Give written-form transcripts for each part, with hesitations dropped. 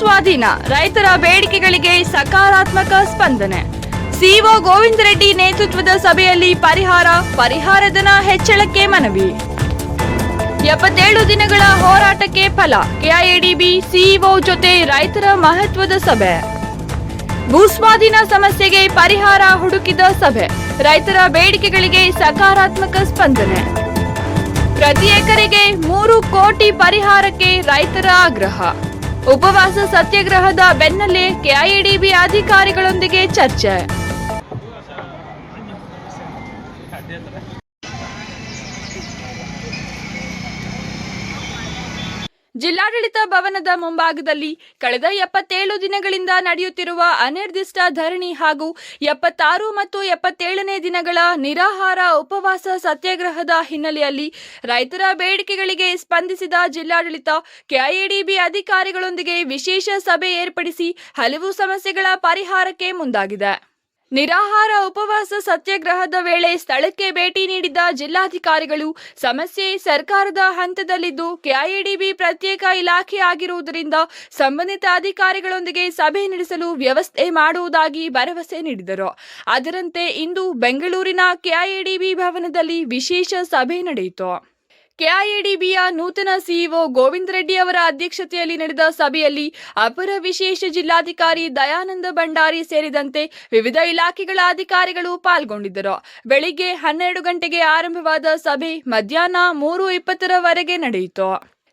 ಸ್ವಾಧೀನ, ರೈತರ ಬೇಡಿಕೆಗಳಿಗೆ ಸಕಾರಾತ್ಮಕ ಸ್ಪಂದನೆ. ಸಿಇಒ ಗೋವಿಂದ ರೆಡ್ಡಿ ನೇತೃತ್ವದ ಸಭೆಯಲ್ಲಿ ಪರಿಹಾರಧನ ಹೆಚ್ಚಳಕ್ಕೆ ಮನವಿ. 77 ದಿನಗಳ ಹೋರಾಟಕ್ಕೆ ಫಲ, ಕೆಐಎಡಿಬಿ ಸಿಇಒ ಜೊತೆ ರೈತರ ಮಹತ್ವದ ಸಭೆ. ಭೂಸ್ವಾಧೀನ ಸಮಸ್ಯೆಗೆ ಪರಿಹಾರ ಹುಡುಕಿದ ಸಭೆ, ರೈತರ ಬೇಡಿಕೆಗಳಿಗೆ ಸಕಾರಾತ್ಮಕ ಸ್ಪಂದನೆ. ಪ್ರತಿ ಎಕರೆಗೆ 3 ಕೋಟಿ ಪರಿಹಾರಕ್ಕೆ ರೈತರ ಆಗ್ರಹ. ಉಪವಾಸ ಸತ್ಯಾಗ್ರಹದ ಬೆನ್ನಲ್ಲೇ ಕೆಐಎಡಿಬಿ ಅಧಿಕಾರಿಗಳೊಂದಿಗೆ ಚರ್ಚೆ. ಜಿಲ್ಲಾಡಳಿತ ಭವನದ ಮುಂಭಾಗದಲ್ಲಿ ಕಳೆದ 77 ದಿನಗಳಿಂದ ನಡೆಯುತ್ತಿರುವ ಅನಿರ್ದಿಷ್ಟ ಧರಣಿ ಹಾಗೂ 76 ಮತ್ತು 77ನೇ ದಿನಗಳ ನಿರಾಹಾರ ಉಪವಾಸ ಸತ್ಯಾಗ್ರಹದ ಹಿನ್ನೆಲೆಯಲ್ಲಿ ರೈತರ ಬೇಡಿಕೆಗಳಿಗೆ ಸ್ಪಂದಿಸಿದ ಜಿಲ್ಲಾಡಳಿತ ಕೆಐಎಡಿಬಿ ಅಧಿಕಾರಿಗಳೊಂದಿಗೆ ವಿಶೇಷ ಸಭೆ ಏರ್ಪಡಿಸಿ ಹಲವು ಸಮಸ್ಯೆಗಳ ಪರಿಹಾರಕ್ಕೆ ಮುಂದಾಗಿದೆ. ನಿರಾಹಾರ ಉಪವಾಸ ಸತ್ಯಾಗ್ರಹದ ವೇಳೆ ಸ್ಥಳಕ್ಕೆ ಭೇಟಿ ನೀಡಿದ ಜಿಲ್ಲಾಧಿಕಾರಿಗಳು ಸಮಸ್ಯೆ ಸರ್ಕಾರದ ಹಂತದಲ್ಲಿದ್ದು ಕೆಐಎಡಿಬಿ ಪ್ರತ್ಯೇಕ ಇಲಾಖೆ ಆಗಿರುವುದರಿಂದ ಸಂಬಂಧಿತ ಅಧಿಕಾರಿಗಳೊಂದಿಗೆ ಸಭೆ ನಡೆಸಲು ವ್ಯವಸ್ಥೆ ಮಾಡುವುದಾಗಿ ಭರವಸೆ ನೀಡಿದರು. ಅದರಂತೆ ಇಂದು ಬೆಂಗಳೂರಿನ ಕೆಐಎಡಿಬಿ ಭವನದಲ್ಲಿ ವಿಶೇಷ ಸಭೆ ನಡೆಯಿತು. ಕೆಐಎಡಿಬಿಯ ನೂತನ ಸಿಇಒ ಗೋವಿಂದ ರೆಡ್ಡಿ ಅವರ ಅಧ್ಯಕ್ಷತೆಯಲ್ಲಿ ನಡೆದ ಸಭೆಯಲ್ಲಿ ಅಪರ ವಿಶೇಷ ಜಿಲ್ಲಾಧಿಕಾರಿ ದಯಾನಂದ ಭಂಡಾರಿ ಸೇರಿದಂತೆ ವಿವಿಧ ಇಲಾಖೆಗಳ ಅಧಿಕಾರಿಗಳು ಪಾಲ್ಗೊಂಡಿದ್ದರು. ಬೆಳಿಗ್ಗೆ 12 ಗಂಟೆಗೆ ಆರಂಭವಾದ ಸಭೆ ಮಧ್ಯಾಹ್ನ 3:20ರವರೆಗೆ ನಡೆಯಿತು.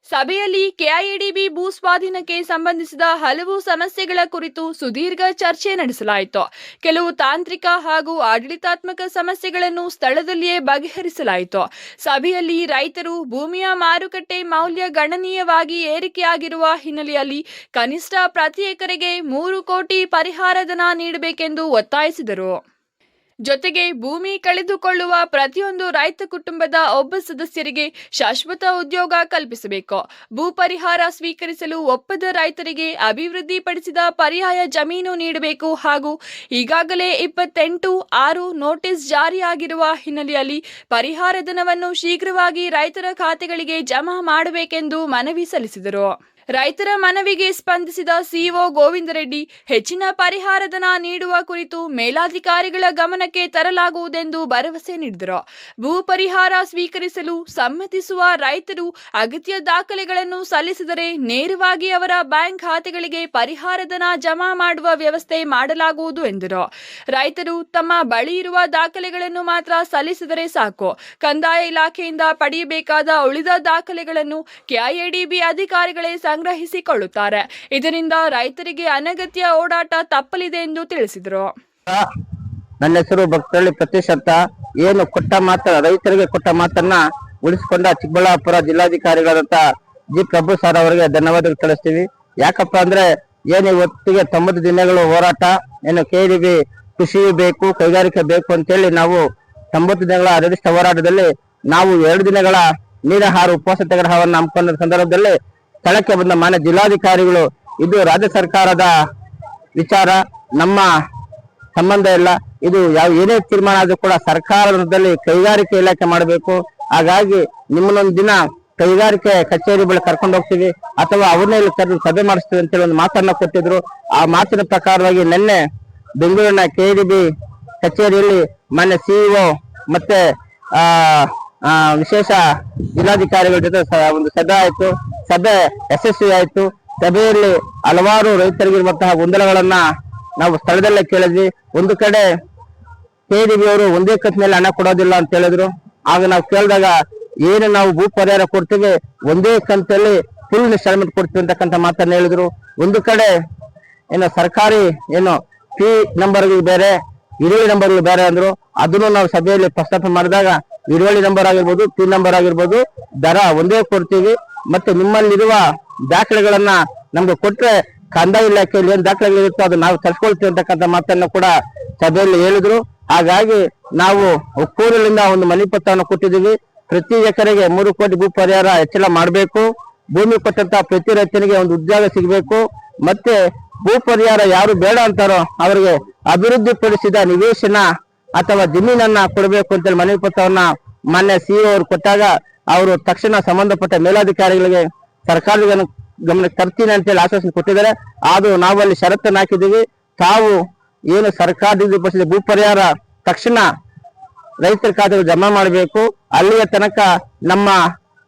ಸಭೆಯಲ್ಲಿ ಕೆಐಎಡಿಬಿ ಭೂ ಸ್ವಾಧೀನಕ್ಕೆ ಸಂಬಂಧಿಸಿದ ಹಲವು ಸಮಸ್ಯೆಗಳ ಕುರಿತು ಸುದೀರ್ಘ ಚರ್ಚೆ ನಡೆಸಲಾಯಿತು. ಕೆಲವು ತಾಂತ್ರಿಕ ಹಾಗೂ ಆಡಳಿತಾತ್ಮಕ ಸಮಸ್ಯೆಗಳನ್ನು ಸ್ಥಳದಲ್ಲಿಯೇ ಬಗೆಹರಿಸಲಾಯಿತು. ಸಭೆಯಲ್ಲಿ ರೈತರು ಭೂಮಿಯ ಮಾರುಕಟ್ಟೆ ಮೌಲ್ಯ ಗಣನೀಯವಾಗಿ ಏರಿಕೆಯಾಗಿರುವ ಹಿನ್ನೆಲೆಯಲ್ಲಿ ಕನಿಷ್ಠ ಪ್ರತಿ ಎಕರೆಗೆ 3 ಕೋಟಿ ಪರಿಹಾರಧನ ನೀಡಬೇಕೆಂದು ಒತ್ತಾಯಿಸಿದರು. ಜೊತೆಗೆ ಭೂಮಿ ಕಳೆದುಕೊಳ್ಳುವ ಪ್ರತಿಯೊಂದು ರೈತ ಕುಟುಂಬದ ಒಬ್ಬ ಸದಸ್ಯರಿಗೆ ಶಾಶ್ವತ ಉದ್ಯೋಗ ಕಲ್ಪಿಸಬೇಕು. ಭೂ ಪರಿಹಾರ ಸ್ವೀಕರಿಸಲು ಒಪ್ಪದ ರೈತರಿಗೆ ಅಭಿವೃದ್ಧಿಪಡಿಸಿದ ಪರ್ಯಾಯ ಜಮೀನು ನೀಡಬೇಕು ಹಾಗೂ ಈಗಾಗಲೇ 28/6 ನೋಟಿಸ್ ಜಾರಿಯಾಗಿರುವ ಹಿನ್ನೆಲೆಯಲ್ಲಿ ಪರಿಹಾರ ಧನವನ್ನು ಶೀಘ್ರವಾಗಿ ರೈತರ ಖಾತೆಗಳಿಗೆ ಜಮಾ ಮಾಡಬೇಕೆಂದು ಮನವಿ ಸಲ್ಲಿಸಿದರು. ರೈತರ ಮನವಿಗೆ ಸ್ಪಂದಿಸಿದ ಸಿಇಒ ಗೋವಿಂದ ರೆಡ್ಡಿ ಹೆಚ್ಚಿನ ಪರಿಹಾರಧನ ನೀಡುವ ಕುರಿತು ಮೇಲಾಧಿಕಾರಿಗಳ ಗಮನಕ್ಕೆ ತರಲಾಗುವುದೆಂದು ಭರವಸೆ ನೀಡಿದರು. ಭೂ ಪರಿಹಾರ ಸ್ವೀಕರಿಸಲು ಸಮ್ಮತಿಸುವ ರೈತರು ಅಗತ್ಯ ದಾಖಲೆಗಳನ್ನು ಸಲ್ಲಿಸಿದರೆ ನೇರವಾಗಿ ಅವರ ಬ್ಯಾಂಕ್ ಖಾತೆಗಳಿಗೆ ಪರಿಹಾರಧನ ಜಮಾ ಮಾಡುವ ವ್ಯವಸ್ಥೆ ಮಾಡಲಾಗುವುದು ಎಂದರು. ರೈತರು ತಮ್ಮ ಬಳಿ ಇರುವ ದಾಖಲೆಗಳನ್ನು ಮಾತ್ರ ಸಲ್ಲಿಸಿದರೆ ಸಾಕು. ಕಂದಾಯ ಇಲಾಖೆಯಿಂದ ಪಡೆಯಬೇಕಾದ ಉಳಿದ ದಾಖಲೆಗಳನ್ನು ಕೆಐಎಡಿಬಿ ಅಧಿಕಾರಿಗಳೇ ಸಂಗ್ರಹಿಸಿಕೊಳ್ಳುತ್ತಾರೆ. ಇದರಿಂದ ರೈತರಿಗೆ ಅನಗತ್ಯ ಓಡಾಟ ತಪ್ಪಲಿದೆ ಎಂದು ತಿಳಿಸಿದರು. ನನ್ನ ಹೆಸರು ಭಕ್ತಳ್ಳಿ ಪ್ರತಿಶತ. ಏನು ಕೊಟ್ಟ ಮಾತ್ರ ರೈತರಿಗೆ ಕೊಟ್ಟ ಮಾತನ್ನ ಉಳಿಸಿಕೊಂಡ ಚಿಕ್ಕಬಳ್ಳಾಪುರ ಜಿಲ್ಲಾಧಿಕಾರಿಗಳಾದಂತ ಜಿ ಪ್ರಭು ಸರ್ ಅವರಿಗೆ ಧನ್ಯವಾದಗಳು ತಿಳಿಸ್ತೀವಿ. ಯಾಕಪ್ಪ ಅಂದ್ರೆ ಏನು ಇವತ್ತಿಗೆ 90 ದಿನಗಳು ಹೋರಾಟ, ಏನು ಕೆಐಎಡಿಬಿ ಕೃಷಿ ಬೇಕು, ಕೈಗಾರಿಕೆ ಬೇಕು ಅಂತೇಳಿ ನಾವು 90 ದಿನಗಳ ನಿರ್ದಿಷ್ಟ ಹೋರಾಟದಲ್ಲಿ ನಾವು 2 ದಿನಗಳ ನಿರಾಹಾರ ಉಪವಾಸ ಸತ್ಯಾಗ್ರಹವನ್ನು ಹಮ್ಮಿಕೊಂಡ ಸಂದರ್ಭದಲ್ಲಿ ಸ್ಥಳಕ್ಕೆ ಬಂದ ಮಾನ್ಯ ಜಿಲ್ಲಾಧಿಕಾರಿಗಳು ಇದು ರಾಜ್ಯ ಸರ್ಕಾರದ ವಿಚಾರ, ನಮ್ಮ ಸಂಬಂಧ ಇಲ್ಲ, ಇದು ಏನೇ ತೀರ್ಮಾನ ಆದ್ರೂ ಕೂಡ ಸರ್ಕಾರದಲ್ಲಿ ಕೈಗಾರಿಕೆ ಇಲಾಖೆ ಮಾಡಬೇಕು, ಹಾಗಾಗಿ ನಿಮ್ಮನ್ನೊಂದು ದಿನ ಕೈಗಾರಿಕೆ ಕಚೇರಿ ಬಳಿ ಕರ್ಕೊಂಡು ಹೋಗ್ತೀವಿ ಅಥವಾ ಅವ್ರನ್ನೇ ಇಲ್ಲಿ ಕರೆದು ಸಭೆ ಮಾಡಿಸ್ತೀವಿ ಅಂತೇಳಿ ಒಂದು ಮಾತನ್ನ ಕೊಟ್ಟಿದ್ರು. ಆ ಮಾತಿನ ಪ್ರಕಾರವಾಗಿ ನಿನ್ನೆ ಬೆಂಗಳೂರಿನ ಕೆಐಎಡಿಬಿ ಕಚೇರಿಯಲ್ಲಿ ಮಾನ್ಯ ಸಿಇಒ ಮತ್ತೆ ವಿಶೇಷ ಜಿಲ್ಲಾಧಿಕಾರಿಗಳ ಜೊತೆ ಒಂದು ಸಭೆ ಆಯ್ತು. ಸಭೆ ಯಶಸ್ವಿ ಆಯ್ತು. ಸಭೆಯಲ್ಲಿ ಹಲವಾರು ರೈತರಿಗಿರುವಂತಹ ಗೊಂದಲಗಳನ್ನ ನಾವು ಸ್ಥಳದಲ್ಲೇ ಕೇಳಿದ್ವಿ. ಒಂದು ಕಡೆ ಕೆಐಎಡಿಬಿ ಅವರು ಒಂದೇ ಕಂತಿನಲ್ಲಿ ಹಣ ಕೊಡೋದಿಲ್ಲ ಅಂತ ಹೇಳಿದ್ರು. ಆಗ ನಾವು ಕೇಳಿದಾಗ ಏನು ನಾವು ಭೂ ಪರಿಹಾರ ಕೊಡ್ತೀವಿ, ಒಂದೇ ಕಂತಲ್ಲಿ ಫುಲ್ ಇನ್ಸ್ಟಾಲ್ಮೆಂಟ್ ಕೊಡ್ತೀವಿ ಅಂತಕ್ಕಂಥ ಮಾತನ್ನ ಹೇಳಿದ್ರು. ಒಂದು ಕಡೆ ಏನು ಸರ್ಕಾರಿ ಏನು ಪಿ ನಂಬರ್ಗಳು ಬೇರೆ, ಹಿಡುವಳಿ ನಂಬರ್ಗಳು ಬೇರೆ ಅಂದ್ರು. ಅದನ್ನು ನಾವು ಸಭೆಯಲ್ಲಿ ಪ್ರಸ್ತಾಪ ಮಾಡಿದಾಗ ಹಿಡುವಳಿ ನಂಬರ್ ಆಗಿರ್ಬೋದು, ಪಿ ನಂಬರ್ ಆಗಿರ್ಬೋದು, ದರ ಒಂದೇ ಕೊಡ್ತೀವಿ, ಮತ್ತೆ ನಿಮ್ಮಲ್ಲಿರುವ ದಾಖಲೆಗಳನ್ನ ನಮ್ಗೆ ಕೊಟ್ರೆ ಕಂದಾಯ ಇಲಾಖೆಯಲ್ಲಿ ಏನ್ ದಾಖಲೆಗಳಿರುತ್ತೋ ಅದು ನಾವು ತರಿಸ್ಕೊಳ್ತೀವಿ ಅಂತಕ್ಕಂಥ ಮಾತನ್ನ ಕೂಡ ಸಭೆಯಲ್ಲಿ ಹೇಳಿದ್ರು. ಹಾಗಾಗಿ ನಾವು ಒಕ್ಕೂರಿನಿಂದ ಒಂದು ಮನವಿ ಪತ್ರವನ್ನು ಕೊಟ್ಟಿದ್ದೀವಿ. ಪ್ರತಿ ಎಕರೆಗೆ 3 ಕೋಟಿ ಭೂ ಪರಿಹಾರ ಹೆಚ್ಚಳ ಮಾಡಬೇಕು, ಭೂಮಿ ಕೊಟ್ಟಂತ ಪ್ರತಿ ರೈತನಿಗೆ ಒಂದು ಉದ್ಯೋಗ ಸಿಗಬೇಕು, ಮತ್ತೆ ಭೂ ಪರಿಹಾರ ಯಾರು ಬೇಡ ಅಂತಾರೋ ಅವರಿಗೆ ಅಭಿವೃದ್ಧಿಪಡಿಸಿದ ನಿವೇಶನ ಅಥವಾ ಜಮೀನನ್ನ ಕೊಡಬೇಕು ಅಂತೇಳಿ ಮನವಿ ಪತ್ರವನ್ನ ಮಾನ್ಯ ಸಿಇಒ ಅವರು ಕೊಟ್ಟಾಗ ಅವರು ತಕ್ಷಣ ಸಂಬಂಧಪಟ್ಟ ಮೇಲಾಧಿಕಾರಿಗಳಿಗೆ ಸರ್ಕಾರದ ಗಮನಕ್ಕೆ ತರ್ತೀನಿ ಅಂತೇಳಿ ಆಶ್ವಾಸನೆ ಕೊಟ್ಟಿದ್ದಾರೆ. ಆದ್ರೂ ನಾವು ಅಲ್ಲಿ ಷರತ್ತನ್ನು ಹಾಕಿದ್ದೀವಿ. ತಾವು ಏನು ಸರ್ಕಾರದಿಂದ ಭೂ ಪರಿಹಾರ ತಕ್ಷಣ ರೈತರ ಖಾತೆಗೆ ಜಮಾ ಮಾಡಬೇಕು, ಅಲ್ಲಿಯ ತನಕ ನಮ್ಮ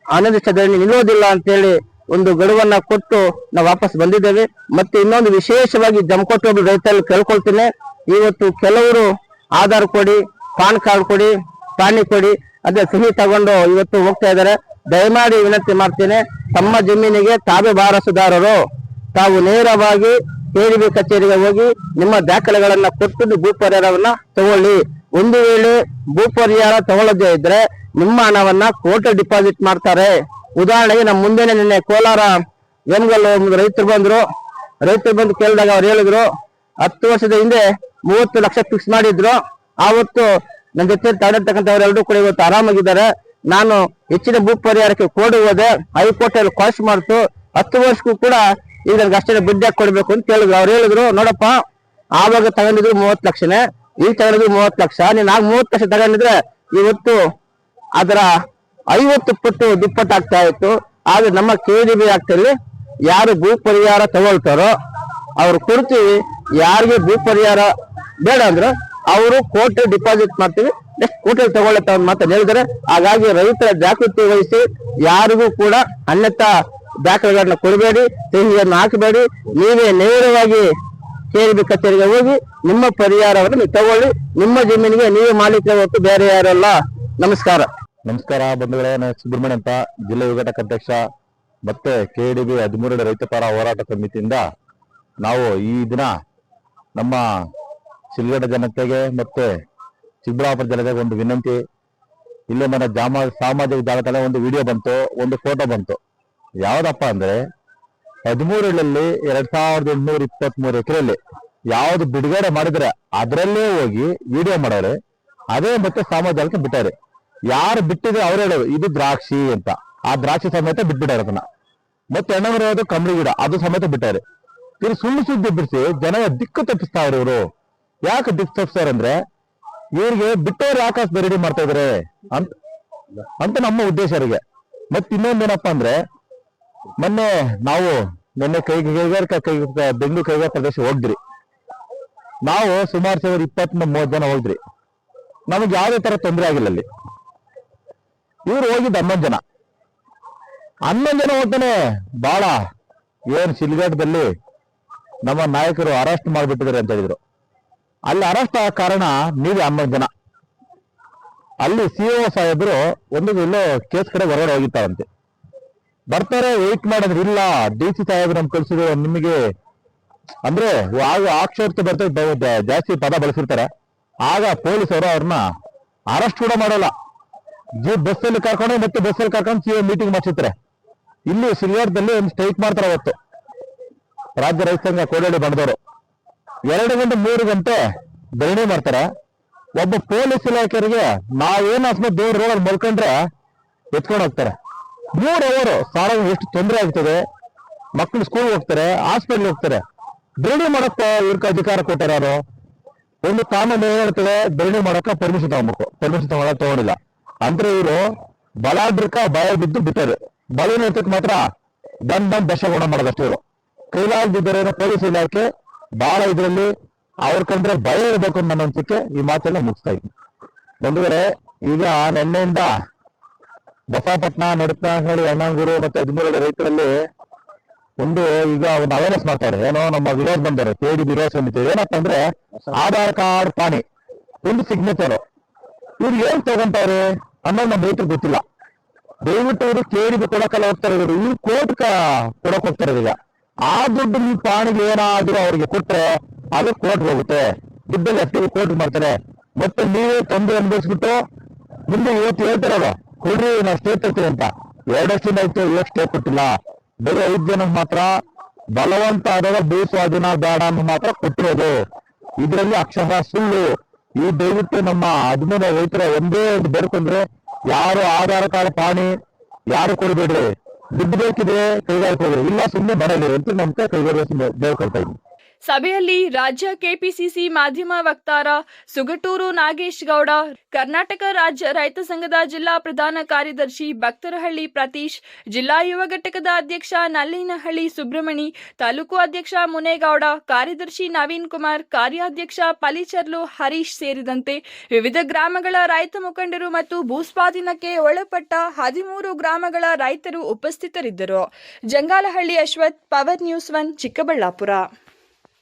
ಅನಿರ್ದಿಷ್ಟ ಧರಣಿ ನಿಲ್ಲೋದಿಲ್ಲ ಅಂತೇಳಿ ಒಂದು ಗಡುವನ್ನ ಕೊಟ್ಟು ನಾವು ವಾಪಸ್ ಬಂದಿದ್ದೇವೆ. ಮತ್ತೆ ಇನ್ನೊಂದು ವಿಶೇಷವಾಗಿ ಜಮಕೋಟೆ ರೈತರಲ್ಲಿ ಕೇಳ್ಕೊಳ್ತೀನಿ, ಇವತ್ತು ಕೆಲವರು ಆಧಾರ್ ಕೊಡಿ, ಪಾನ್ ಕಾರ್ಡ್ ಕೊಡಿ, ಪಾಣಿ ಕೊಡಿ ಅದೇ ಸಹಿ ತಗೊಂಡು ಇವತ್ತು ಹೋಗ್ತಾ ಇದ್ದಾರೆ. ದಯಮಾಡಿ ವಿನಂತಿ ಮಾಡ್ತೇನೆ, ತಮ್ಮ ಜಮೀನಿಗೆ ತಾವೇ ವಾರಸುದಾರರು, ತಾವು ನೇರವಾಗಿ KDB ಕಚೇರಿಗೆ ಹೋಗಿ ನಿಮ್ಮ ದಾಖಲೆಗಳನ್ನ ಕೊಟ್ಟು ಭೂ ಪರಿಹಾರವನ್ನ ತಗೊಳ್ಳಿ. ಒಂದು ವೇಳೆ ಭೂ ಪರಿಹಾರ ತಗೊಳ್ಳದೇ ಇದ್ರೆ ನಿಮ್ಮ ಹಣವನ್ನ ಕೋರ್ಟ್ ಡಿಪಾಸಿಟ್ ಮಾಡ್ತಾರೆ. ಉದಾಹರಣೆಗೆ ನಮ್ಮ ಮುಂದೆನೆ ನಿನ್ನೆ ಕೋಲಾರ ವೇಮಗಲ್ ರೈತರು ಬಂದು ಕೇಳಿದಾಗ ಅವ್ರು ಹೇಳಿದ್ರು 10 ವರ್ಷದ ಹಿಂದೆ 30 ಲಕ್ಷ ಫಿಕ್ಸ್ ಮಾಡಿದ್ರು. ಆವತ್ತು ನನ್ನ ಜೊತೆ ತಗೊಂಡಿರ್ತಕ್ಕಂಥವರೆಲ್ಲರೂ ಕೂಡ ಇವತ್ತು ಆರಾಮಾಗಿದ್ದಾರೆ. ನಾನು ಹೆಚ್ಚಿನ ಭೂ ಪರಿಹಾರಕ್ಕೆ ಕೋರ್ಟ್ ಹೋದೆ, ಹೈಕೋರ್ಟ್ ಅಲ್ಲಿ ಕ್ವಾಶ್ ಮಾಡ್ತು, 10 ವರ್ಷಕ್ಕೂ ಕೂಡ ಈಗ ನನ್ಗೆ ಅಷ್ಟೇ ಬಡ್ಡಿ ಹಾಕಿ ಕೊಡ್ಬೇಕು ಅಂತ ಹೇಳಿದ್ರು. ಅವ್ರು ಹೇಳಿದ್ರು, ನೋಡಪ್ಪ ಆವಾಗ ತಗೊಂಡಿದ್ರು 30 ಲಕ್ಷನೇ, ಈಗ ತಗೊಂಡಿದ್ರು 30 ಲಕ್ಷ, ನೀನ್ ಆಗ 30 ಲಕ್ಷ ತಗೊಂಡಿದ್ರೆ ಇವತ್ತು ಅದರ 50 ಪಟ್ಟು ದುಪ್ಪಟ್ಟು ಆಗ್ತಾ ಇತ್ತು. ಆದ್ರೆ ನಮ್ಮ KDB ಆಗ್ತಲ್ಲಿ ಯಾರು ಭೂ ಪರಿಹಾರ ತಗೊಳ್ತಾರೋ ಅವ್ರು ಕೊಡ್ತೀವಿ, ಯಾರಿಗೆ ಭೂ ಪರಿಹಾರ ಬೇಡ ಅಂದ್ರೆ ಅವರು ಕೋರ್ಟ್ ಡಿಪಾಸಿಟ್ ಮಾಡ್ತೀವಿ, ನೆಕ್ಸ್ಟ್ ಕೋರ್ಟಲ್ಲಿ ತಗೊಳ್ಳತ್ತ ಅಂತ ಮಾತನ್ನು ಹೇಳಿದರೆ. ಹಾಗಾಗಿ ರೈತರ ಜಾಗೃತಿ ವಹಿಸಿ ಯಾರಿಗೂ ಕೂಡ ಅನ್ಯತಾ ದಾಖಲೆಗಳನ್ನ ಕೊಡಬೇಡಿ, ಸಹಿಯನ್ನು ಹಾಕಬೇಡಿ. ನೀವೇ ನೇರವಾಗಿ KDB ಕಚೇರಿಗೆ ಹೋಗಿ ನಿಮ್ಮ ಪರಿಹಾರವನ್ನು ನೀವು ತಗೊಳ್ಳಿ. ನಿಮ್ಮ ಜಮೀನಿಗೆ ನೀವೇ ಮಾಲೀಕರ ಹೊತ್ತು ಬೇರೆ ಯಾರಲ್ಲ. ನಮಸ್ಕಾರ. ನಮಸ್ಕಾರ ಬಂಧುಗಳೇ, ನಾನು ಸುಬ್ರಹ್ಮಣ್ಯ ಅಂತ, ಜಿಲ್ಲಾ ವಿಘಟಕ ಅಧ್ಯಕ್ಷ ಮತ್ತೆ KDB 13 ರೈತ ಪರ ಹೋರಾಟ ಸಮಿತಿಯಿಂದ ನಾವು ಈ ದಿನ ನಮ್ಮ ಶಿಲ್ಘಟ್ಟ ಜನತೆಗೆ ಮತ್ತೆ ಚಿಕ್ಕಬಳ್ಳಾಪುರ ಜನತೆಗೆ ಒಂದು ವಿನಂತಿ. ಇಲ್ಲೇ ನನ್ನ ಸಾಮಾಜಿಕ ಜಾಲತಾಣ ಒಂದು ವಿಡಿಯೋ ಬಂತು, ಒಂದು ಫೋಟೋ ಬಂತು. ಯಾವ್ದಪ್ಪ ಅಂದ್ರೆ 13ರಲ್ಲಿ 2823 ಎಕರೆಯಲ್ಲಿ ಯಾವ್ದು ಬಿಡುಗಡೆ ಮಾಡಿದ್ರೆ ಅದರಲ್ಲೇ ಹೋಗಿ ವಿಡಿಯೋ ಮಾಡೋರೆ, ಅದೇ ಮತ್ತೆ ಸಾಮಾಜಿಕ ಬಿಟ್ಟಾರೆ. ಯಾರು ಬಿಟ್ಟಿದ್ರೆ ಅವ್ರು ಹೇಳೋದು ಇದು ದ್ರಾಕ್ಷಿ ಅಂತ, ಆ ದ್ರಾಕ್ಷಿ ಸಮೇತ ಬಿಟ್ಬಿಟ್ಟಾರೆ ಅದನ್ನ. ಮತ್ತೆ ಎಣ್ಣೆ ಕಂಬಳಿ ಗಿಡ ಅದು ಸಮೇತ ಬಿಟ್ಟಾರೆ. ಇವ್ರು ಸುಳ್ಳು ಸುದ್ದಿ ಬಿಡಿಸಿ ಜನ ದಿಕ್ಕು ತಪ್ಪಿಸ್ತಾವ್ರೆ. ಇವರು ಯಾಕೆ ದಿಕ್ಕು ತಪ್ಪಿಸ್ತಾರೆ ಅಂದ್ರೆ ಇವ್ರಿಗೆ ಬಿಟ್ಟವ್ರು ಯಾಕೆ ರೆಡಿ ಮಾಡ್ತಾ ಇದಾರೆ ಅಂತ ನಮ್ಮ ಉದ್ದೇಶ ಅವರಿಗೆ. ಮತ್ತೆ ಇನ್ನೊಂದೇನಪ್ಪಾ ಅಂದ್ರೆ ಮೊನ್ನೆ ನಾವು ಬೆಂಗಳೂರು ಕೈಗಾರಿಕಾ ಪ್ರದೇಶ ಹೋಗಿದ್ರಿ. ನಾವು ಸುಮಾರು 20-30 ಜನ ಹೋಗಿದ್ರಿ. ನಮಗೆ ಯಾವುದೇ ತರ ತೊಂದರೆ ಆಗಿಲ್ಲ ಅಲ್ಲಿ. ಇವ್ರು ಹೋಗಿದ್ದು 11 ಜನ ಹೋಗ್ತಾನೆ ಬಹಳ ಏನ್ ಶಿಲ್ಘಟ್ಟದಲ್ಲಿ ನಮ್ಮ ನಾಯಕರು ಅರೆಸ್ಟ್ ಮಾಡ್ಬಿಟ್ಟಿದ್ದಾರೆ ಅಂತ ಹೇಳಿದ್ರು. ಅಲ್ಲಿ ಅರೆಸ್ಟ್ ಆಗ ಕಾರಣ ನೀವೇ 11 ಜನ. ಅಲ್ಲಿ CO ಸಾಹೇಬರು ಎಲ್ಲೋ ಕೇಸ್ ಕಡೆ ಹೊರಗಡೆ ಹೋಗಿತ್ತಾರಂತೆ. ಬರ್ತಾರೆ, ವೆಯ್ಟ್ ಮಾಡಿದ್ರೆ ಇಲ್ಲ DC ಸಾಹೇಬ್ ನಮ್ ಕಳ್ಸಿದ್ರು ನಿಮಗೆ ಅಂದ್ರೆ ಆಗ ಆಕ್ಷೇಪ ಬರ್ತದೆ, ಜಾಸ್ತಿ ಪದ ಬಳಸಿರ್ತಾರೆ. ಆಗ ಪೊಲೀಸರು ಅವ್ರನ್ನ ಅರೆಸ್ಟ್ ಕೂಡ ಮಾಡಲ್ಲ, ಬಸ್ಸಲ್ಲಿ ಕರ್ಕೊಂಡು ಮತ್ತೆ ಬಸ್ಸಲ್ಲಿ ಕರ್ಕೊಂಡು CO ಮೀಟಿಂಗ್ ಮಾಡಿಸಿರ್ತಾರೆ. ಇಲ್ಲಿ ಶಿಲ್ಘಟ್ಟದಲ್ಲಿ ಒಂದು ಸ್ಟ್ರೈಕ್ ಮಾಡ್ತಾರೆ ಅವತ್ತು ರಾಜ್ಯ ರೈತ ಸಂಘ ಕೋಡಳ್ಳಿ ಬಂದವರು. 2 ಗಂಟೆ 3 ಗಂಟೆ ಧರಣಿ ಮಾಡ್ತಾರೆ. ಒಬ್ಬ ಪೊಲೀಸ್ ಇಲಾಖೆಯವರಿಗೆ ನಾವೇನು ಅಸ್ಮತ್ ದೇವ್ರ ರೋಡ್ ಮಲ್ಕೊಂಡ್ರೆ ಎತ್ಕೊಂಡು ಹೋಗ್ತಾರೆ. 3 ಅವರು ಸಾಲ ಎಷ್ಟು ತೊಂದರೆ ಆಗ್ತದೆ. ಮಕ್ಕಳು ಸ್ಕೂಲ್ ಹೋಗ್ತಾರೆ, ಹಾಸ್ಪಿಟಲ್ ಹೋಗ್ತಾರೆ. ಧರಣಿ ಮಾಡಕ್ಕೆ ಇವ್ರಿಗೆ ಅಧಿಕಾರ ಕೊಟ್ಟಾರ ಯಾರು? ಒಂದು ಕಾನೂನು ಏನ್ ಹೇಳ್ತದೆ, ಧರಣಿ ಮಾಡಕ್ಕ ಪರ್ಮಿಷನ್ ತಗೊಬೇಕು, ಪರ್ಮಿಷನ್ ತಗೊಂಡಿಲ್ಲ ಅಂದ್ರೆ ಇವರು ಬಲಾಢ್ರಕ ಭಯ ಬಿದ್ದು ಬಿಟ್ಟಾರೆ. ಬಲನೈತಕ್ಕೆ ಮಾತ್ರ ದಂಡ ದಶಗುಣ ಮಾಡೋದಷ್ಟು ಇವರು ಕೈಲಾಗದಿದ್ದರೆ ಪೊಲೀಸ್ ಇಲಾಖೆ ಬಹಳ ಇದರಲ್ಲಿ ಅವ್ರ ಕಂಡ್ರೆ ಭಯ ಇರಬೇಕು ನನ್ನ ಅನ್ಸಿಕೆ. ಈ ಮಾತೆಲ್ಲ ಮುಗಿಸ್ತಾ ಇದ್ದೀನಿ ಬಂಧುಗಳೇ. ಈಗ ನಿನ್ನೆಯಿಂದ ಬಸವಪಟ್ಟಣ, ನಡತನಹಳ್ಳಿ, ಅಣ್ಣಂಗೂರು ಮತ್ತೆ 13 ರೈತರಲ್ಲಿ ಈಗ ಒಂದು ಅವೇರ್ನೆಸ್ ಮಾಡ್ತಾರೆ. ಏನೋ ನಮ್ಮ ವಿರೋಧ ಬಂದರೆ KDB ವಿರೋಧ ಸಮಿತಿ ಏನಪ್ಪ ಅಂದ್ರೆ ಆಧಾರ್ ಕಾರ್ಡ್, ಪಾಣಿ, ಒಂದು ಸಿಗ್ನೇಚರ್ ಇವ್ರು ಏನ್ ತಗೊಂತಾರೆ ಅನ್ನೋದು ನಮ್ಮ ರೈತರು ಗೊತ್ತಿಲ್ಲ. ದಯವಿಟ್ಟು ಇವರು KDB ಕೊಡಕಲ್ಲ ಹೋಗ್ತಾರೆ, ಇವರು ಕೋರ್ಟ್ ಕೊಡಕ್ ಹೋಗ್ತಾರೆ. ಈಗ ಆ ದುಡ್ಡು ಈ ಪಾಣಿಗೆ ಏನಾದ್ರೂ ಅವ್ರಿಗೆ ಕೊಟ್ರೆ ಅದು ಕೋರ್ಟ್ ಹೋಗುತ್ತೆ, ದುಡ್ಡಲ್ಲಿ ಅಷ್ಟೇ ಕೋರ್ಟ್ ಮಾಡ್ತಾರೆ. ಮತ್ತೆ ನೀವೇ ತೊಂದರೆ ಅನುಭವಿಸ್ಬಿಟ್ಟು ಮುಂದೆ ಇವತ್ತು ಹೇಳ್ತಾರಲ್ಲ ಕೊಡ್ರಿ ನಾವು ಸ್ಟೇ ತರ್ತೀವಿ ಅಂತ. 2 ವರ್ಷದಿಂದ ಆಯ್ತು, ಇವತ್ತು ಸ್ಟೇ ಕೊಟ್ಟಿಲ್ಲ. ಬೇರೆ 5 ಜನ ಮಾತ್ರ ಬಲವಂತ ಆದಾಗ ಭೂ ಸ್ವಾಧೀನ ಬೇಡ ಅಂತ ಮಾತ್ರ ಕೊಟ್ಟಿರೋದು. ಇದರಲ್ಲಿ ಅಕ್ಷರ ಸುಳ್ಳು. ಈ ದಯವಿಟ್ಟು ನಮ್ಮ 13 ರೈತರ ಒಂದೇ ಒಂದು ಬೇಡ್ಕೊಂಡ್ರೆ ಯಾರು ಆಧಾರ್ ಕಾರ್ಡ್, ಪಾಣಿ ಯಾರು ಕೊಡಬೇಡ್ರಿ. ದುಡ್ಡು ಬೇಕಿದ್ರೆ ಕೈಗಾರಿಕೆ ಹೋಗ್ರಿ, ಇಲ್ಲ ಸುಮ್ಮನೆ ಮನೇಲಿ ಅಂತ ನಮ್ಗೆ ಕೈಗಾರಿಕೆ ಬೇಡ್ಕೊಳ್ತಾ ಇದ್ವಿ. ಸಭೆಯಲ್ಲಿ ರಾಜ್ಯ ಕೆಪಿಸಿಸಿ ಮಾಧ್ಯಮ ವಕ್ತಾರ ಸುಗಟೂರು ನಾಗೇಶ್ ಗೌಡ, ಕರ್ನಾಟಕ ರಾಜ್ಯ ರೈತ ಸಂಘದ ಜಿಲ್ಲಾ ಪ್ರಧಾನ ಕಾರ್ಯದರ್ಶಿ ಭಕ್ತರಹಳ್ಳಿ ಪ್ರತೀಶ್, ಜಿಲ್ಲಾ ಯುವ ಘಟಕದ ಅಧ್ಯಕ್ಷ ನಲ್ಲಿನಹಳ್ಳಿ ಸುಬ್ರಹ್ಮಣಿ, ತಾಲೂಕು ಅಧ್ಯಕ್ಷ ಮುನೇಗೌಡ, ಕಾರ್ಯದರ್ಶಿ ನವೀನ್ ಕುಮಾರ್, ಕಾರ್ಯಾಧ್ಯಕ್ಷ ಪಲಿಚರ್ಲು ಹರೀಶ್ ಸೇರಿದಂತೆ ವಿವಿಧ ಗ್ರಾಮಗಳ ರೈತ ಮುಖಂಡರು ಮತ್ತು ಭೂಸ್ವಾಧೀನಕ್ಕೆ ಒಳಪಟ್ಟ 13 ಗ್ರಾಮಗಳ ರೈತರು ಉಪಸ್ಥಿತರಿದ್ದರು. Jangalahalli Ashwath, power news 1, Chikkaballapur.